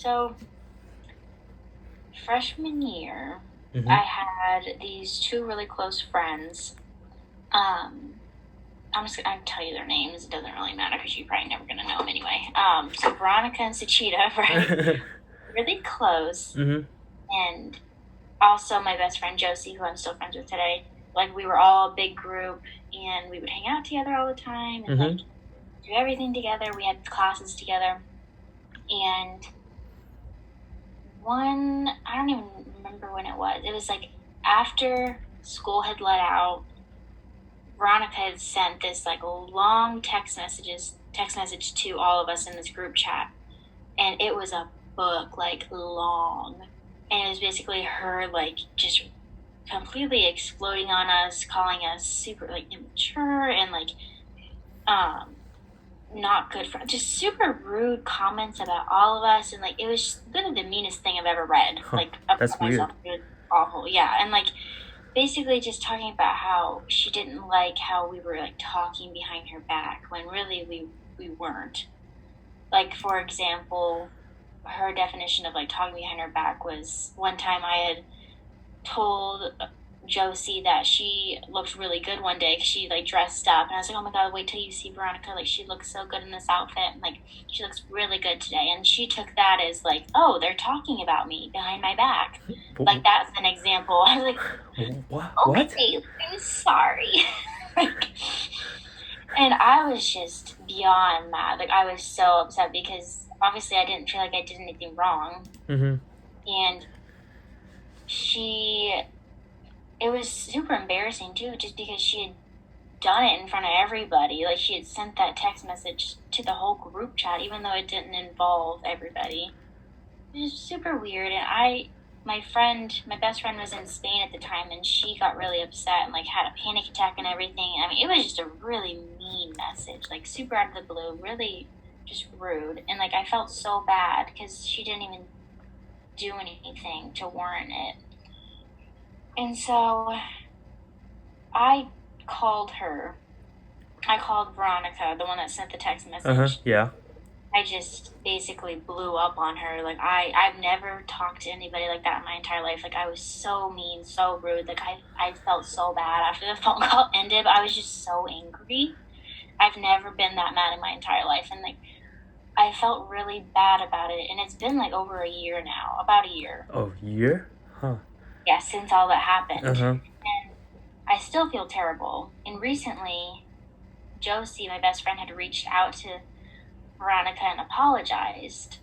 So, freshman year, Mm-hmm. I had these two really close friends. Um, I'm just gonna tell you their names. It doesn't really matter because you're probably never gonna know them anyway. So Veronica and Sachita, right? Really close, Mm-hmm. and also my best friend Josie, who I'm still friends with today. Like we were all a big group, and we would hang out together all the time, and like Mm-hmm. do everything together. We had classes together, and I don't even remember when it was. It was like after school had let out. Veronica had sent this like long text message to all of us in this group chat, and it was a book, like long, and it was basically her like just completely exploding on us, calling us super like immature and like um not good for just super rude comments about all of us, and like it was literally the meanest thing I've ever read Huh. like about That's myself. weird. It was awful, yeah, and like basically just talking about how she didn't like how we were like talking behind her back when really we weren't. Like for example, her definition of like talking behind her back was one time I had told Josie that she looked really good one day because she like dressed up, and I was like, "Oh my god, wait till you see Veronica! Like she looks so good in this outfit, and like she looks really good today." And she took that as like, "Oh, they're talking about me behind my back." Like that's an example. I was like, What? What? "Okay, I'm sorry." Like, and I was just beyond mad. Like I was so upset because obviously I didn't feel like I did anything wrong, Mm-hmm. and she it was super embarrassing too, just because she had done it in front of everybody. Like she had sent that text message to the whole group chat, even though it didn't involve everybody. It was super weird. And my best friend was in Spain at the time, and she got really upset and like had a panic attack and everything. I mean, it was just a really mean message, like super out of the blue, really just rude. And like I felt so bad because she didn't even do anything to warrant it. And so I called her. I called Veronica, the one that sent the text Uh-huh. message. Yeah. I just basically blew up on her. Like I've never talked to anybody like that in my entire life. Like I was so mean, so rude. Like I felt so bad after the phone call ended. I was just so angry. I've never been that mad in my entire life, and like I felt really bad about it. And it's been like over a year now, about a year. Oh, year? Huh. Yeah, since all that happened, Uh-huh. and I still feel terrible. And recently, Josie, my best friend, had reached out to Veronica and apologized.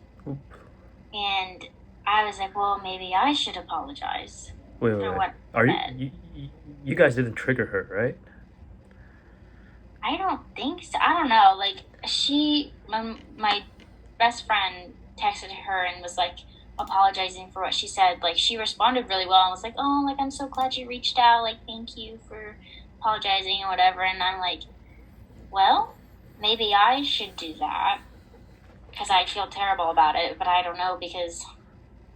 And I was like, well, maybe I should apologize Wait, wait, for wait. what Are I you, said. you guys didn't trigger her, right? I don't think so. I don't know. Like, my best friend texted her and was like apologizing for what she said. Like, she responded really well and was like, oh, like, I'm so glad you reached out. Like, thank you for apologizing or whatever. And I'm like, well, maybe I should do that because I feel terrible about it, but I don't know because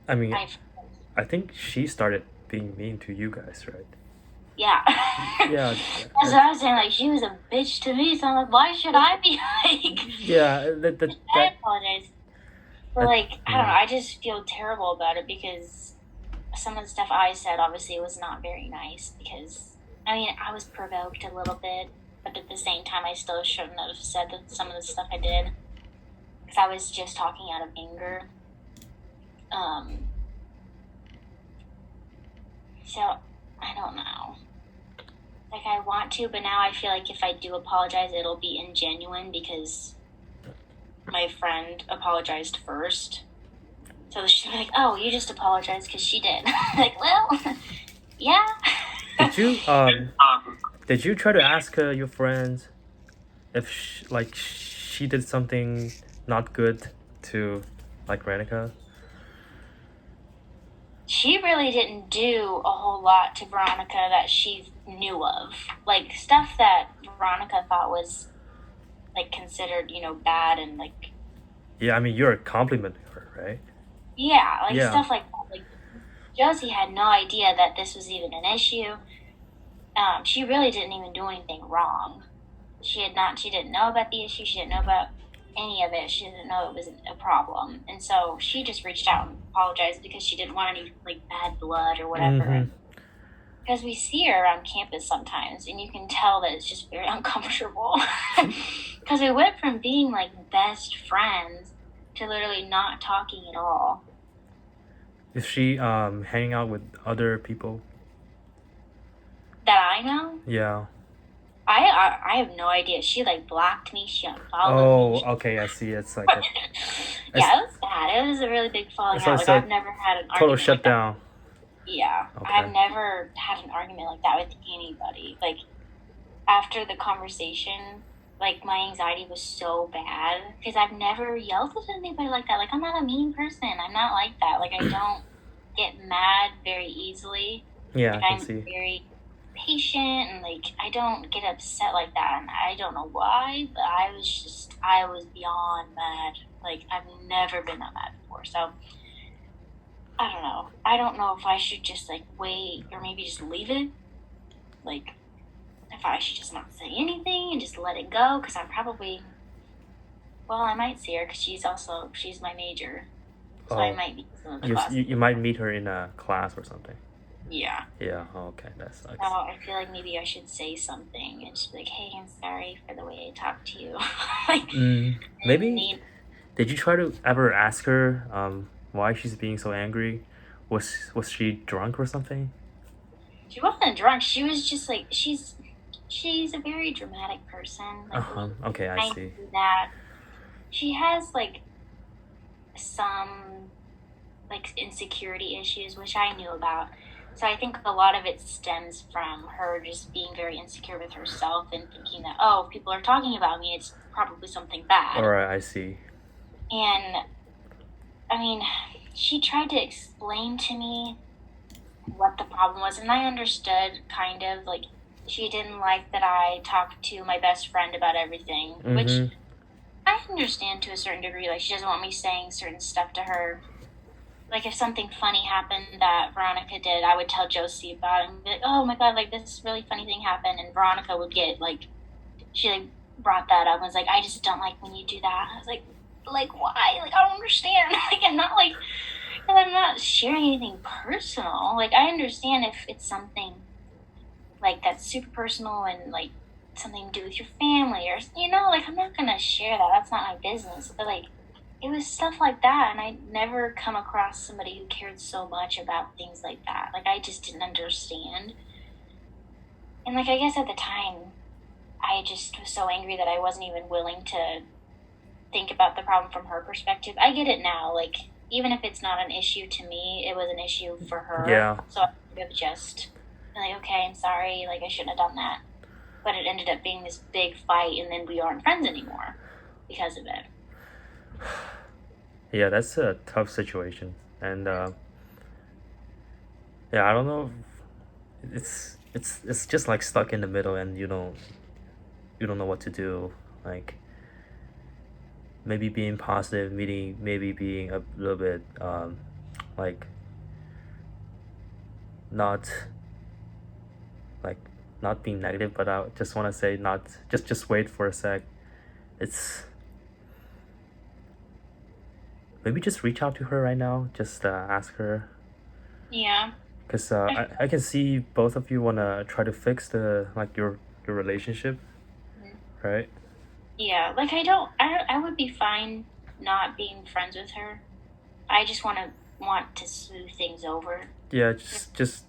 I mean, I've I think she started being mean to you guys, right? yeah. Yeah. That's what I was saying. Like she was a bitch to me, so I'm like, why should I be like? Yeah. I apologize, but That. like I don't know. I just feel terrible about it because some of the stuff I said obviously was not very nice. Because I mean, I was provoked a little bit, but at the same time, I still shouldn't have said that some of the stuff I did because I was just talking out of anger. Um. So I don't know. Like I want to, but now I feel like if I do apologize, it'll be ingenuine because my friend apologized first. So she'll be like, "Oh, you just apologized because she did." Like, well, yeah. Did you did you try to ask your friends if she did something not good to like Ranica? She really didn't do a whole lot to Veronica that she knew of. Like stuff that Veronica thought was like considered, bad and like Yeah, I mean you're complimenting her, right? yeah, like Yeah. stuff like that. Like Josie had no idea that this was even an issue. She really didn't even do anything wrong. She didn't know about the issue. She didn't know about any of it. She didn't know it was a problem, and so she just reached out and apologized because she didn't want any like bad blood or whatever. Mm-hmm. Because we see her around campus sometimes, and you can tell that it's just very uncomfortable. Because we went from being like best friends to literally not talking at all. Is she hanging out with other people? That I know, Yeah. I have no idea. She like blocked me. She unfollowed Oh, me. okay. I see. It's like Yeah, it was bad. It was a really big falling so out. it's Like a I've never had an total argument like that. shutdown. Yeah, Okay. I've never had an argument like that with anybody. Like after the conversation, like my anxiety was so bad because I've never yelled at anybody like that. Like I'm not a mean person. I'm not like that. Like I don't get mad very easily. Yeah, Like I can I'm see. very patient and like I don't get upset like that, and I don't know why, but I was beyond mad. Like I've never been that mad before. So I don't know. I don't know if I should just like wait or maybe just leave it. Like if I should just not say anything and just let it go, because I'm probably, well, I might see her because she's my major, so I might be in the class. You might meet her in a class or something. Yeah. Yeah. Okay, that sucks. So I feel like maybe I should say something and just be like, "Hey, I'm sorry for the way I talked to you." Like, Maybe. Did you try to ever ask her why she's being so angry? Was she drunk or something? She wasn't drunk. She was just like she's a very dramatic person. Like, Okay, I see. do that. She has like some like insecurity issues, which I knew about. So I think a lot of it stems from her just being very insecure with herself and thinking that, oh, if people are talking about me, it's probably something bad. All right, I see. And I mean, she tried to explain to me what the problem was, and I understood kind of. Like she didn't like that I talked to my best friend about everything, which I understand to a certain degree. Like she doesn't want me saying certain stuff to her. Like if something funny happened that Veronica did, I would tell Josie about it and be like, "Oh my god, like this really funny thing happened," and Veronica would get like, she like brought that up and was like, "I just don't like when you do that." I was like why? Like I don't understand. Like I'm not sharing anything personal. Like I understand if it's something like that's super personal and like something to do with your family or like I'm not gonna share that. That's not my business. But like it was stuff like that, and I never come across somebody who cared so much about things like that. Like I just didn't understand. And like I guess at the time I just was so angry that I wasn't even willing to think about the problem from her perspective. I get it now. Like even if it's not an issue to me, it was an issue for her. Yeah. So I could have just been like, okay, I'm sorry, like I shouldn't have done that. But it ended up being this big fight, and then we aren't friends anymore because of it. Yeah, that's a tough situation, and yeah, I don't know. It's just like stuck in the middle, and you don't know what to do. Like maybe being positive, maybe being a little bit like not being negative, but I just want to say not just wait for a sec. It's maybe just reach out to her right now. Just ask her. Yeah. Because I can see both of you want to try to fix the your relationship, right? Yeah, like I would be fine not being friends with her. I just want to smooth things over. Yeah, just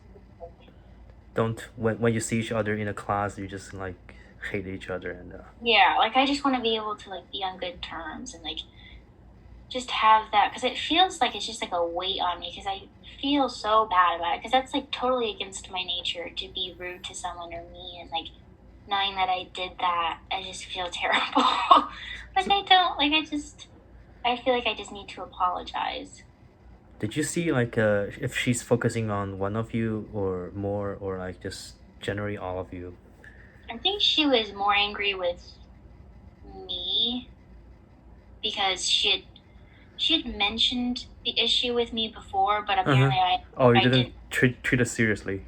don't when you see each other in a class, you just like hate each other and. Yeah, like I just want to be able to like be on good terms and like just have that, because it feels like it's just like a weight on me because I feel so bad about it, because that's like totally against my nature to be rude to someone or mean, and like knowing that I did that, I just feel terrible. Like I feel like I just need to apologize. Did you see like if she's focusing on one of you or more, or like just generally all of you? I think she was more angry with me because she had mentioned the issue with me before, but apparently you didn't treat it seriously.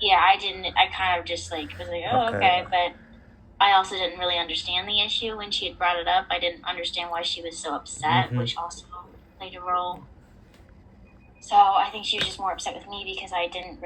Yeah, I didn't. I kind of just like was like, oh, okay, but I also didn't really understand the issue when she had brought it up. I didn't understand why she was so upset, which also played a role. So I think she was just more upset with me because I didn't